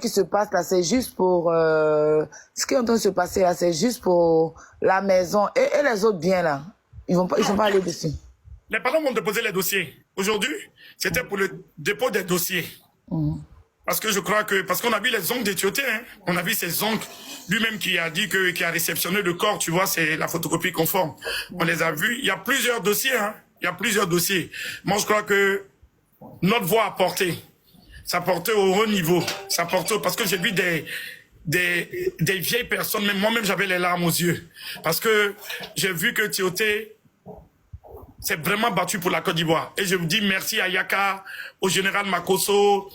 qui se passe là, c'est juste pour... ce qui est en train de se passer là, c'est juste pour la maison et les autres biens là. Ils ne sont pas allés dessus. Les parents vont déposer les dossiers. Aujourd'hui, c'était pour le dépôt des dossiers. Parce que je crois que... Parce qu'on a vu les oncles d'Éthiopie, hein. On a vu ses oncles, lui-même qui a dit que, qui a réceptionné le corps, tu vois, c'est la photocopie conforme. On les a vus. Il y a plusieurs dossiers, hein. Il y a plusieurs dossiers. Moi, je crois que notre voix a porté. Ça portait au haut niveau. Ça portait, parce que j'ai vu des vieilles personnes, même moi-même, j'avais les larmes aux yeux. Parce que j'ai vu que Tioté s'est vraiment battu pour la Côte d'Ivoire. Et je vous dis merci à Yaka, au général Makosso,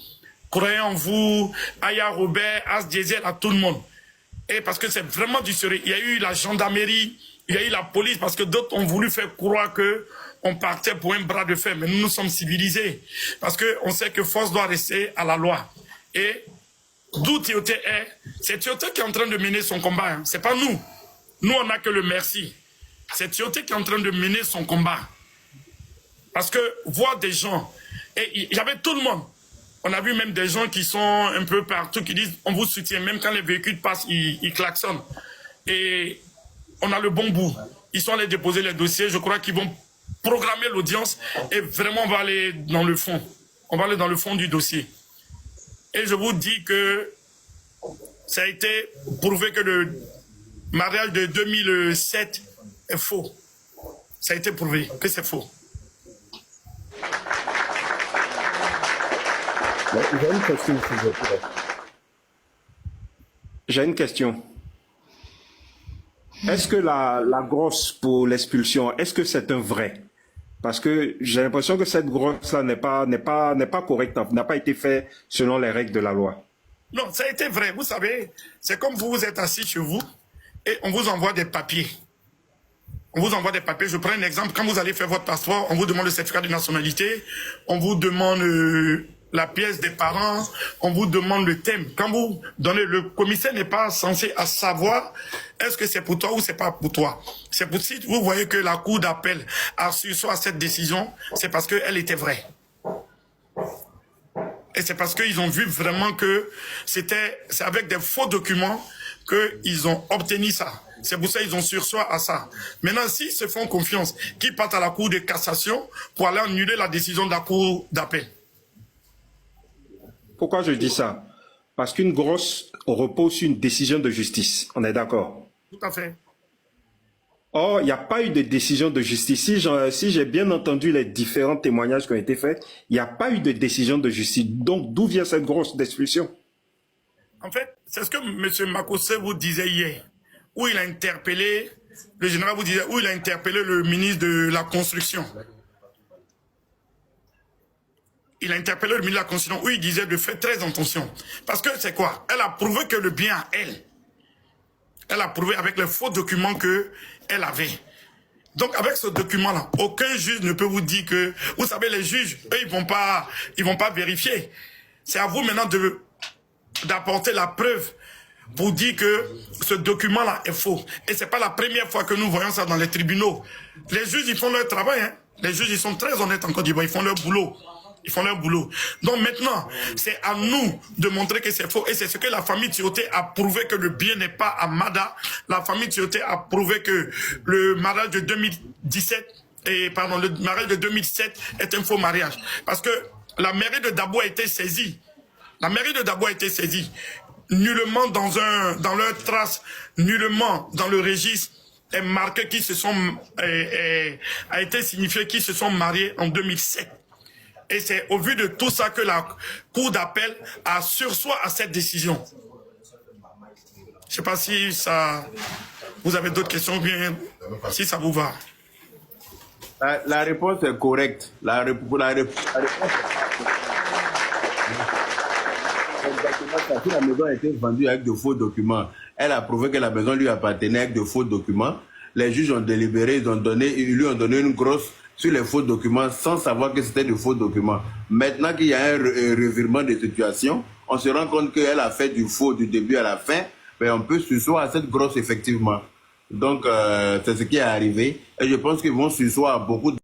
croyez en vous, Aya Robert, As Diesel, à tout le monde. Et parce que c'est vraiment du sérieux. Il y a eu la gendarmerie, il y a eu la police, parce que d'autres ont voulu faire croire que on partait pour un bras de fer. Mais nous sommes civilisés. Parce qu'on sait que force doit rester à la loi. Et d'où Tioté est, c'est Tioté qui est en train de mener son combat. Hein. C'est pas nous. Nous, on n'a que le merci. C'est Tioté qui est en train de mener son combat. Parce que voir des gens, et il y avait tout le monde. On a vu même des gens qui sont un peu partout, qui disent on vous soutient, même quand les véhicules passent, ils klaxonnent. Et on a le bon bout. Ils sont allés déposer les dossiers, je crois qu'ils vont programmer l'audience et vraiment on va aller dans le fond. On va aller dans le fond du dossier. Et je vous dis que ça a été prouvé que le mariage de 2007 est faux. Ça a été prouvé que c'est faux. J'ai une question, s'il vous plaît. J'ai une question. Est-ce que la grosse pour l'expulsion, est-ce que c'est un vrai? Parce que j'ai l'impression que cette grosse-là n'est pas correcte, n'a pas été faite selon les règles de la loi. Non, ça a été vrai. Vous savez, c'est comme vous êtes assis chez vous et on vous envoie des papiers. On vous envoie des papiers. Je prends un exemple. Quand vous allez faire votre passeport, on vous demande le certificat de nationalité, on vous demande la pièce des parents, on vous demande le thème. Quand vous donnez, le commissaire n'est pas censé à savoir est-ce que c'est pour toi ou c'est pas pour toi. C'est pour si vous voyez que la cour d'appel a sursoit à cette décision, c'est parce qu'elle était vraie. Et c'est parce qu'ils ont vu vraiment que c'est avec des faux documents qu'ils ont obtenu ça. C'est pour ça qu'ils ont sursoit à ça. Maintenant, s'ils se font confiance, qu'ils partent à la cour de cassation pour aller annuler la décision de la cour d'appel. Pourquoi je dis ça? Parce qu'une grosse repose sur une décision de justice. On est d'accord? Tout à fait. Or, il n'y a pas eu de décision de justice. Si j'ai bien entendu les différents témoignages qui ont été faits, il n'y a pas eu de décision de justice. Donc, d'où vient cette grosse d'expulsion? En fait, c'est ce que M. Makosse vous disait hier, où il a interpellé, le général vous disait, où il a interpellé le ministre de la Construction. Il a interpellé le ministre de la Construction, où il disait de faire très attention. Parce que c'est quoi? Elle a prouvé que le bien à elle. Elle a prouvé avec les faux documents qu'elle avait. Donc, avec ce document-là, aucun juge ne peut vous dire que... Vous savez, les juges, eux, ils vont pas vérifier. C'est à vous maintenant d'apporter la preuve pour dire que ce document-là est faux. Et c'est pas la première fois que nous voyons ça dans les tribunaux. Les juges, ils font leur travail. Hein. Les juges, ils sont très honnêtes en Côte d'Ivoire. Ils font leur boulot. Ils font leur boulot. Donc maintenant, c'est à nous de montrer que c'est faux. Et c'est ce que la famille Tioté a prouvé que le bien n'est pas à Mada. La famille Tioté a prouvé que le mariage de 2017, le mariage de 2007 est un faux mariage. Parce que la mairie de Dabo a été saisie. La mairie de Dabo a été saisie. Nullement dans leur trace, nullement dans le registre est marqué qui se sont, a été signifié qui se sont mariés en 2007. Et c'est au vu de tout ça que la cour d'appel a sursoit à cette décision. Je ne sais pas si ça... Vous avez d'autres questions ou bien si ça vous va. La réponse est correcte. La réponse si la maison a été vendue avec de faux documents, elle a prouvé que la maison lui appartenait avec de faux documents. Les juges ont délibéré, ils lui ont donné une grosse sur les faux documents sans savoir que c'était de faux documents. Maintenant qu'il y a un revirement de situation, on se rend compte qu'elle a fait du faux du début à la fin, mais on peut sursoir à cette grosse effectivement. Donc c'est ce qui est arrivé et je pense qu'ils vont sursoir à beaucoup de